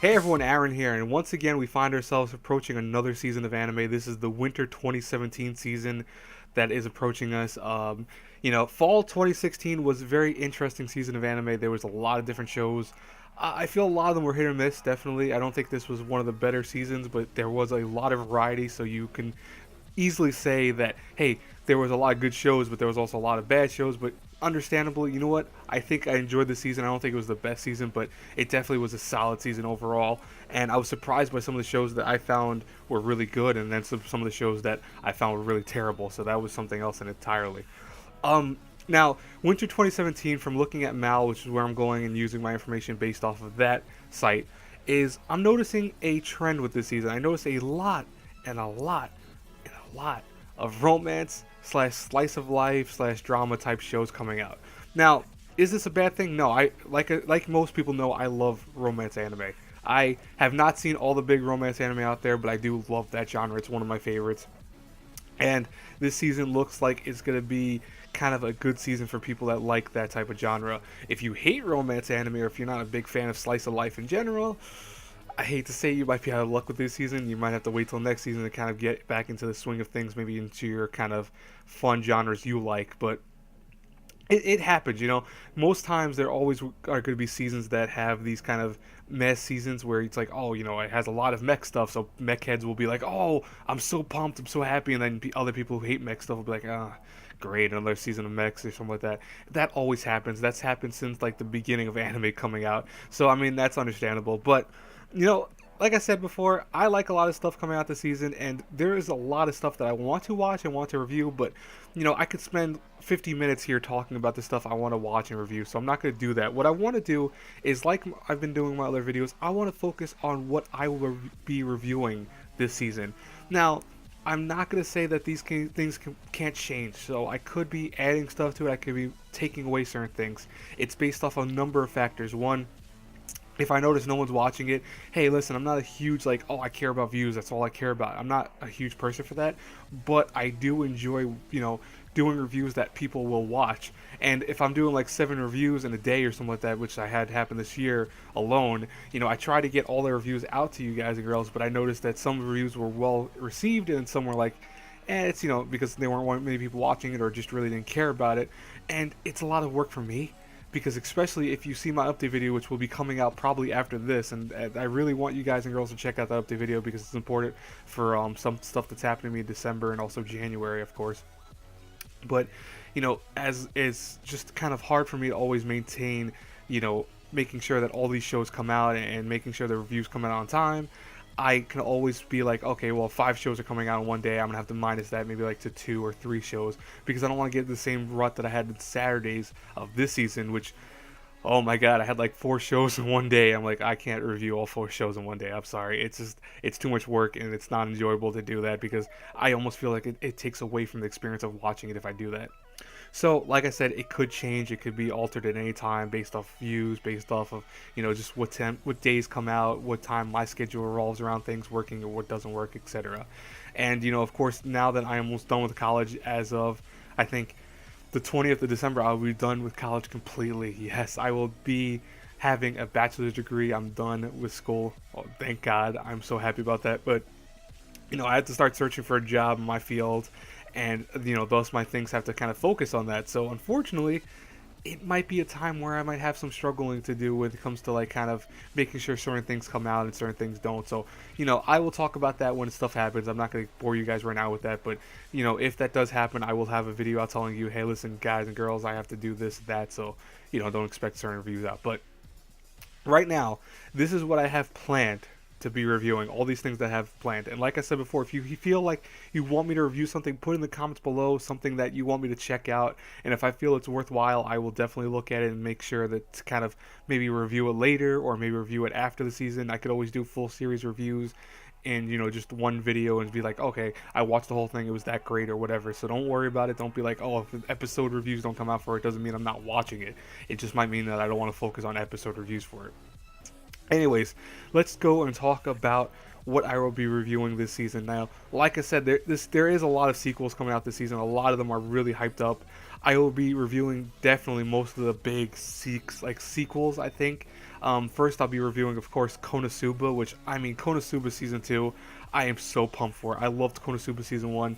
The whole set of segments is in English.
Hey everyone, Aaron here, and once again we find ourselves approaching another season of anime. This is the winter 2017 season that is approaching us. Fall 2016 was a very interesting season of anime. There was a lot of different shows. I feel a lot of them were hit or miss, definitely. I don't think this was one of the better seasons, but there was a lot of variety, so you can easily say that, hey, there was a lot of good shows, but there was also a lot of bad shows. But understandably, you know what? I think I enjoyed the season. I don't think it was the best season, but it definitely was a solid season overall. And I was surprised by some of the shows that I found were really good, and then some of the shows that I found were really terrible. So that was something else entirely. Now, Winter 2017, from looking at Mal, which is where I'm going and using my information based off of that site, is I'm noticing a trend with this season. I noticed a lot and a lot and a lot of romance slash slice of life slash drama type shows coming out. Now, is this a bad thing? No, I like most people know I love romance anime. I have not seen all the big romance anime out there, but I do love that genre. It's one of my favorites. And this season looks like it's going to be kind of a good season for people that like that type of genre. If you hate romance anime or if you're not a big fan of slice of life in general, I hate to say you might be out of luck with this season. You might have to wait till next season to kind of get back into the swing of things, maybe into your kind of fun genres you like. But it happens, you know. Most times there always are going to be seasons that have these kind of mess seasons where it's like, oh, you know, it has a lot of mech stuff, so mech heads will be like, oh, I'm so pumped, I'm so happy, and then other people who hate mech stuff will be like, ah, great, another season of mechs or something like that. That always happens. That's happened since like the beginning of anime coming out. So I mean, that's understandable. But you know, like I said before, I like a lot of stuff coming out this season, and there is a lot of stuff that I want to watch and want to review, but, you know, I could spend 50 minutes here talking about the stuff I want to watch and review, so I'm not going to do that. What I want to do is, like I've been doing in my other videos, I want to focus on what I will be reviewing this season. Now, I'm not going to say that these things can't change, so I could be adding stuff to it, I could be taking away certain things. It's based off a number of factors. One, if I notice no one's watching it, hey, listen, I'm not a huge, like, oh, I care about views, that's all I care about. I'm not a huge person for that, but I do enjoy, you know, doing reviews that people will watch. And if I'm doing like 7 reviews in a day or something like that, which I had happen this year alone, you know, I try to get all the reviews out to you guys and girls, but I noticed that some reviews were well received and some were like, it's, you know, because there weren't many people watching it or just really didn't care about it. And it's a lot of work for me, because especially if you see my update video, which will be coming out probably after this, and I really want you guys and girls to check out that update video because it's important for some stuff that's happening to me in December and also January, of course. But, you know, as it's just kind of hard for me to always maintain, you know, making sure that all these shows come out and making sure the reviews come out on time, I can always be like, okay, well, 5 shows are coming out in one day. I'm gonna have to minus that maybe like to 2 or 3 shows because I don't want to get the same rut that I had in Saturdays of this season, which, oh my god, I had like 4 shows in one day. I'm like, I can't review all 4 shows in one day. I'm sorry. It's just, it's too much work and it's not enjoyable to do that because I almost feel like it takes away from the experience of watching it if I do that. So, like I said, it could change. It could be altered at any time based off views, based off of, you know, just what days come out, what time my schedule revolves around things working or what doesn't work, etc. And, you know, of course, now that I am almost done with college as of, I think, the 20th of December, I'll be done with college completely. Yes, I will be having a bachelor's degree. I'm done with school. Oh, thank God. I'm so happy about that. But, you know, I had to start searching for a job in my field, and, you know, thus my things have to kind of focus on that. So unfortunately, it might be a time where I might have some struggling to do when it comes to like kind of making sure certain things come out and certain things don't. So, you know, I will talk about that when stuff happens. I'm not going to bore you guys right now with that, but, you know, if that does happen, I will have a video out telling you, hey, listen, guys and girls, I have to do this, that. So, you know, don't expect certain reviews out. But right now, this is what I have planned to be reviewing, all these things that I have planned. And like I said before, if you feel like you want me to review something, put in the comments below something that you want me to check out, and if I feel it's worthwhile, I will definitely look at it and make sure that to kind of maybe review it later or maybe review it after the season. I could always do full series reviews and, you know, just one video and be like, okay, I watched the whole thing, it was that great or whatever. So don't worry about it. Don't be like, oh, if episode reviews don't come out for it, doesn't mean I'm not watching it. It just might mean that I don't want to focus on episode reviews for it. Anyways, let's go and talk about what I will be reviewing this season. Now, like I said, there is a lot of sequels coming out this season. A lot of them are really hyped up. I will be reviewing definitely most of the big sequels, I think. First, I'll be reviewing, of course, Konosuba, which, I mean, Konosuba Season 2, I am so pumped for. I loved Konosuba Season 1.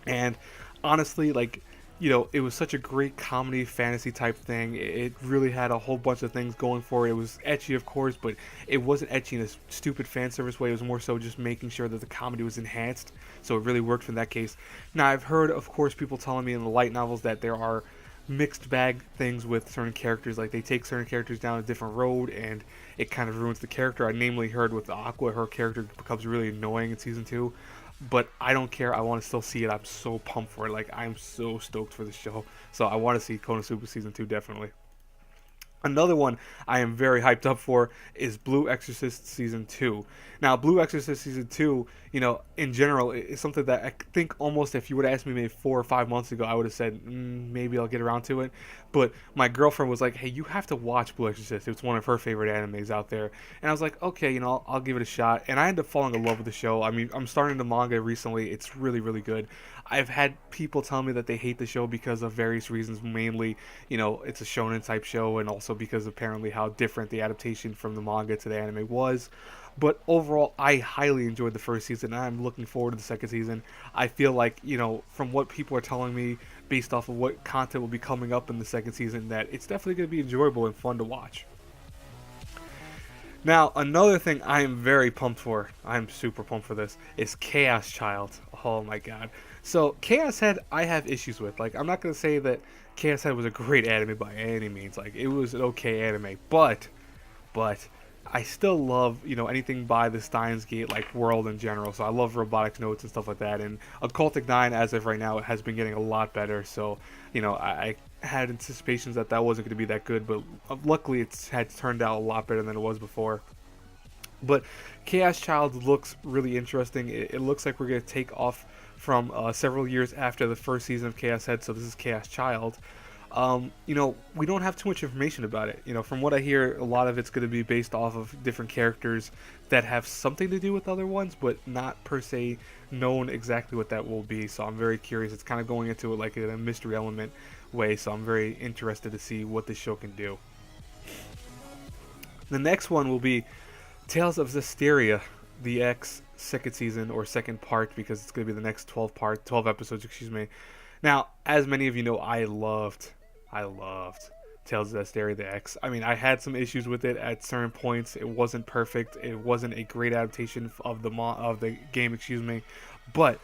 And honestly, like, it was such a great comedy fantasy type thing. It really had a whole bunch of things going for it. It was etchy, of course, but it wasn't etchy in a stupid fan service way. It was more so just making sure that the comedy was enhanced. So it really worked in that case. Now, I've heard, of course, people telling me in the light novels that there are mixed bag things with certain characters. Like, they take certain characters down a different road and it kind of ruins the character. I namely heard with Aqua, her character becomes really annoying in season 2. But I don't care. I want to still see it. I'm so pumped for it. Like, I'm so stoked for the show. So I want to see Konosuba Season 2, definitely. Another one I am very hyped up for is Blue Exorcist Season 2. Now, Blue Exorcist Season 2, in general, is something that I think almost if you would have asked me maybe 4 or 5 months ago, I would have said, maybe I'll get around to it. But my girlfriend was like, hey, you have to watch Blue Exorcist. It's one of her favorite animes out there. And I was like, okay, I'll give it a shot. And I ended up falling in love with the show. I mean, I'm starting the manga recently. It's really, really good. I've had people tell me that they hate the show because of various reasons. Mainly, it's a shonen type show, and also because apparently how different the adaptation from the manga to the anime was. But overall, I highly enjoyed the first season, and I'm looking forward to the second season. I feel like, from what people are telling me, based off of what content will be coming up in the second season, that it's definitely going to be enjoyable and fun to watch. Now, another thing I am very pumped for, I'm super pumped for this, is Chaos Child. Oh my god. So, Chaos Head, I have issues with. Like, I'm not going to say that Chaos Head was a great anime by any means. Like, it was an okay anime, but I still love, anything by the Steins Gate, like, world in general. So I love Robotic Notes and stuff like that. And Occultic 9, as of right now, it has been getting a lot better. So, I had anticipations that wasn't going to be that good, but luckily it's had turned out a lot better than it was before. But Chaos Child looks really interesting. It looks like we're going to take off from several years after the first season of Chaos Head, so this is Chaos Child. We don't have too much information about it. From what I hear, a lot of it's going to be based off of different characters that have something to do with other ones, but not per se known exactly what that will be. So I'm very curious. It's kind of going into it like in a mystery element way, so I'm very interested to see what this show can do. The next one will be Tales of Zestiria, the X second season, or second part, because it's going to be the next 12 episodes, excuse me. Now, as many of you know, I loved Tales of Zestiria, the X. I mean, I had some issues with it at certain points. It wasn't perfect. It wasn't a great adaptation of the game, excuse me. But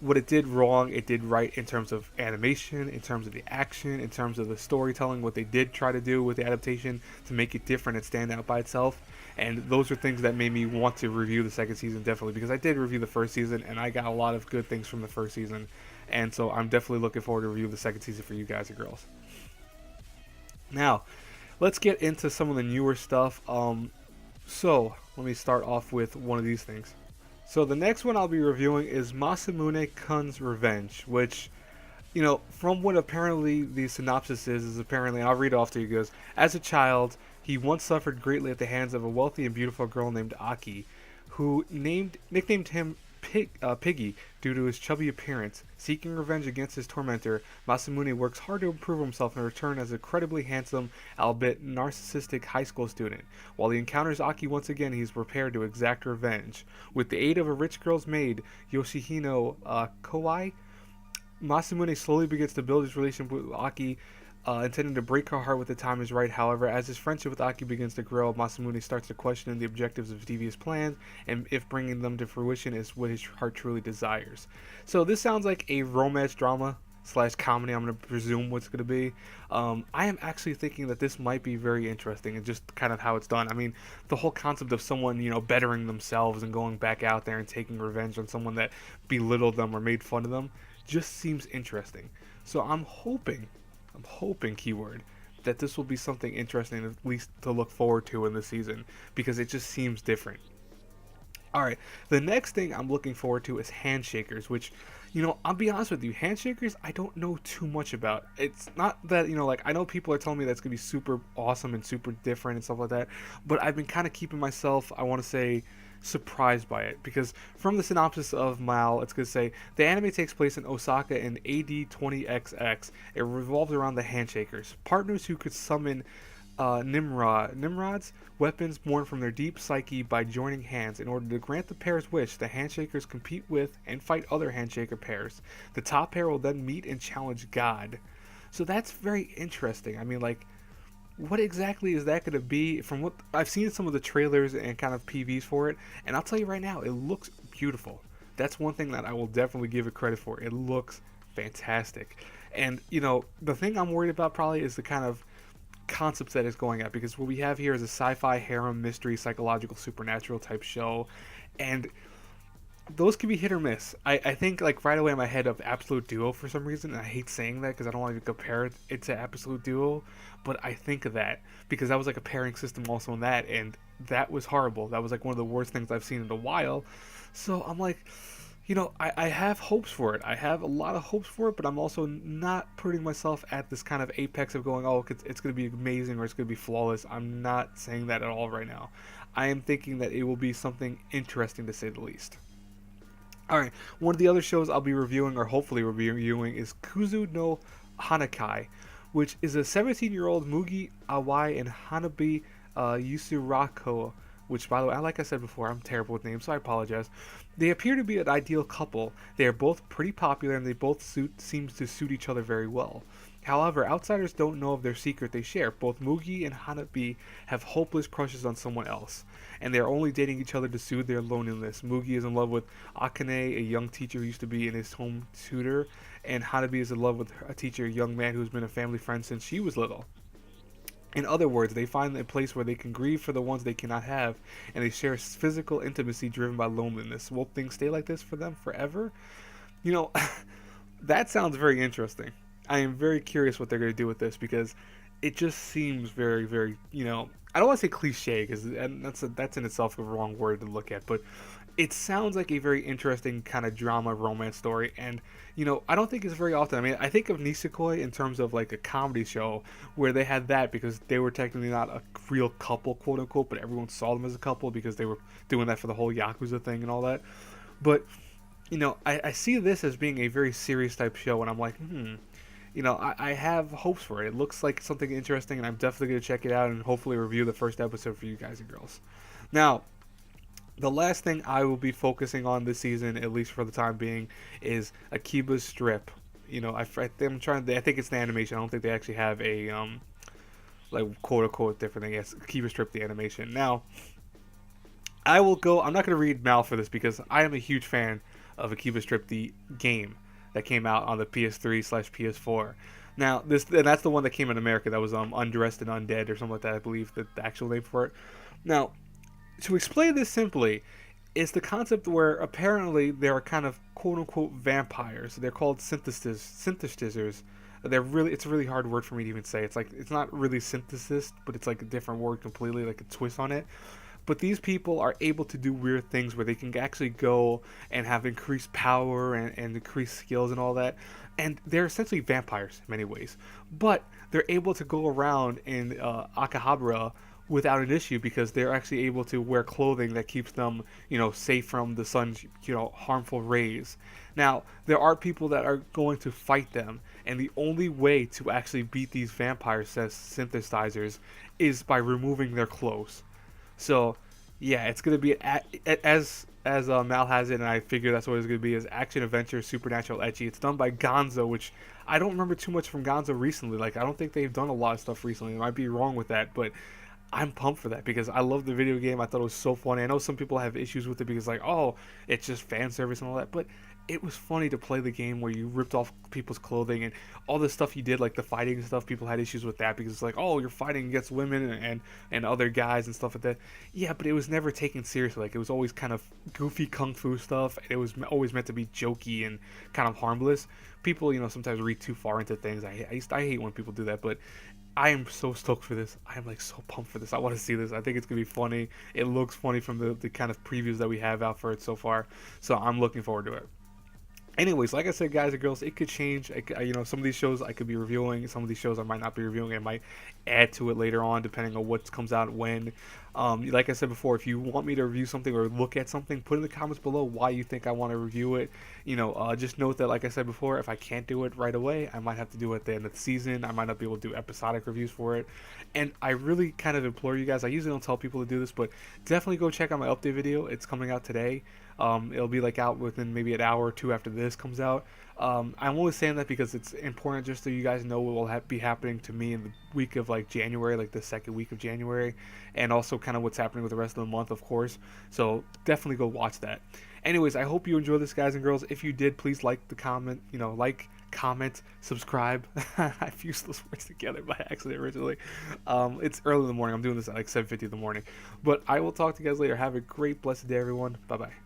what it did wrong, it did right in terms of animation, in terms of the action, in terms of the storytelling, what they did try to do with the adaptation to make it different and stand out by itself. And those are things that made me want to review the second season, definitely, because I did review the first season, and I got a lot of good things from the first season. And so I'm definitely looking forward to review the second season for you guys and girls. Now, let's get into some of the newer stuff. So, let me start off with one of these things. So the next one I'll be reviewing is Masamune-kun's Revenge, which, from what apparently the synopsis is apparently, and I'll read it off to you guys. As a child, he once suffered greatly at the hands of a wealthy and beautiful girl named Aki, who nicknamed him Piggy due to his chubby appearance. Seeking revenge against his tormentor, Masamune works hard to improve himself and return as a credibly handsome, albeit narcissistic high school student. While he encounters Aki once again, he is prepared to exact revenge. With the aid of a rich girl's maid, Yoshihino Kawai, Masamune slowly begins to build his relationship with Aki, intending to break her heart when the time is right. However, as his friendship with Aki begins to grow, Masamune starts to question the objectives of devious plans and if bringing them to fruition is what his heart truly desires. So this sounds like a romance drama / comedy, I'm going to presume what's going to be. I am actually thinking that this might be very interesting and just kind of how it's done. I mean, the whole concept of someone, bettering themselves and going back out there and taking revenge on someone that belittled them or made fun of them just seems interesting. So I'm hoping, keyword, that this will be something interesting at least to look forward to in this season, because it just seems different. Alright, the next thing I'm looking forward to is Handshakers, which, I'll be honest with you, Handshakers I don't know too much about. It's not that, I know people are telling me that's going to be super awesome and super different and stuff like that, but I've been kind of keeping myself, I want to say, surprised by it, because from the synopsis of Mal, it's going to say the anime takes place in Osaka in AD 20XX. It revolves around the Handshakers, partners who could summon Nimrods, weapons born from their deep psyche by joining hands. In order to grant the pair's wish, the Handshakers compete with and fight other Handshaker pairs. The top pair will then meet and challenge God. So that's very interesting. I mean, like, what exactly is that going to be? From what I've seen, some of the trailers and kind of PVs for it, and I'll tell you right now, it looks beautiful. That's one thing that I will definitely give it credit for. It looks fantastic. And, you know, the thing I'm worried about probably is the kind of concepts that it's going at, because what we have here is a sci-fi harem mystery psychological supernatural type show, and those can be hit or miss. I think, like, right away in my head of Absolute Duo for some reason, and I hate saying that because I don't want to compare it to Absolute Duo, but I think of that because that was like a pairing system also in that, and that was horrible. That was like one of the worst things I've seen in a while. So I'm like, you know, I have hopes for it. I have a lot of hopes for it, but I'm also not putting myself at this kind of apex of going, oh, it's going to be amazing or it's going to be flawless. I'm not saying that at all right now. I am thinking that it will be something interesting to say the least. Alright, one of the other shows I'll be reviewing, or hopefully reviewing, is Kuzu no Hanakai, which is a 17-year-old Mugi Awai and Hanabi Yusurako, which, by the way, like I said before, I'm terrible with names, so I apologize. They appear to be an ideal couple. They are both pretty popular, and they both seem to suit each other very well. However, outsiders don't know of their secret they share. Both Mugi and Hanabi have hopeless crushes on someone else, and they are only dating each other to soothe their loneliness. Mugi is in love with Akane, a young teacher who used to be in his home tutor, and Hanabi is in love with a teacher, a young man who's been a family friend since she was little. In other words, they find a place where they can grieve for the ones they cannot have, and they share physical intimacy driven by loneliness. Will things stay like this for them forever? You know, that sounds very interesting. I am very curious what they're going to do with this, because it just seems very, very, you know, I don't want to say cliche, because that's in itself a wrong word to look at, but it sounds like a very interesting kind of drama romance story. And, you know, I don't think it's very often. I mean, I think of Nisekoi in terms of like a comedy show where they had that, because they were technically not a real couple, quote unquote, but everyone saw them as a couple because they were doing that for the whole Yakuza thing and all that. But, you know, I see this as being a very serious type show, and I'm like, you know, I have hopes for it. It looks like something interesting, and I'm definitely going to check it out and hopefully review the first episode for you guys and girls. Now, the last thing I will be focusing on this season, at least for the time being, is Akiba's Strip. You know, I think it's the animation. I don't think they actually have a like quote unquote different thing. Yes, Akiba Strip, the animation. Now, I'm not going to read Mal for this because I am a huge fan of Akiba Strip, the game that came out on the PS3/PS4. Now, that's the one that came in America. That was Undressed and Undead or something like that. I believe the actual name for it. Now, to explain this simply, it's the concept where apparently there are kind of quote unquote vampires. They're called synthesizers. It's a really hard word for me to even say. It's not really synthesis, but it's like a different word completely, like a twist on it. But these people are able to do weird things where they can actually go and have increased power and increased skills and all that. And they're essentially vampires in many ways. But they're able to go around in Akihabara without an issue, because they're actually able to wear clothing that keeps them, you know, safe from the sun's, you know, harmful rays. Now, there are people that are going to fight them, and the only way to actually beat these vampires, says synthesizers, is by removing their clothes. So, yeah, it's going to be as Mal has it, and I figure that's what it's going to be, is action adventure supernatural ecchi. It's done by Gonzo, which I don't remember too much from Gonzo recently. Like, I don't think they've done a lot of stuff recently. I might be wrong with that, but I'm pumped for that because I love the video game. I thought it was so funny. I know some people have issues with it because, like, oh, it's just fan service and all that, but it was funny to play the game where you ripped off people's clothing and all the stuff you did, like the fighting and stuff. People had issues with that because it's like, oh, you're fighting against women and other guys and stuff like that. Yeah, but it was never taken seriously. Like, it was always kind of goofy kung fu stuff, and it was always meant to be jokey and kind of harmless. People, you know, sometimes read too far into things. I hate when people do that, but I am so stoked for this. I am like so pumped for this. I want to see this. I think it's gonna be funny. It looks funny from the kind of previews that we have out for it so far. So I'm looking forward to it. Anyways, like I said, guys and girls, it could change. You know, some of these shows I could be reviewing. Some of these shows I might not be reviewing. I might add to it later on, depending on what comes out when. Like I said before, if you want me to review something or look at something, put in the comments below why you think I want to review it. Just note that, like I said before, if I can't do it right away, I might have to do it at the end of the season. I might not be able to do episodic reviews for it. And I really kind of implore you guys, I usually don't tell people to do this, but definitely go check out my update video. It's coming out today. It'll be like out within maybe an hour or two after this comes out. I'm only saying that because it's important just so you guys know what will be happening to me in the week of like January, like the second week of January, and also kind of what's happening with the rest of the month, of course. So definitely go watch that. Anyways, I hope you enjoy this, guys and girls. If you did, please like the comment, comment, subscribe. I fused those words together by accident originally. It's early in the morning. I'm doing this at like 7:50 in the morning. But I will talk to you guys later. Have a great, blessed day, everyone. Bye-bye.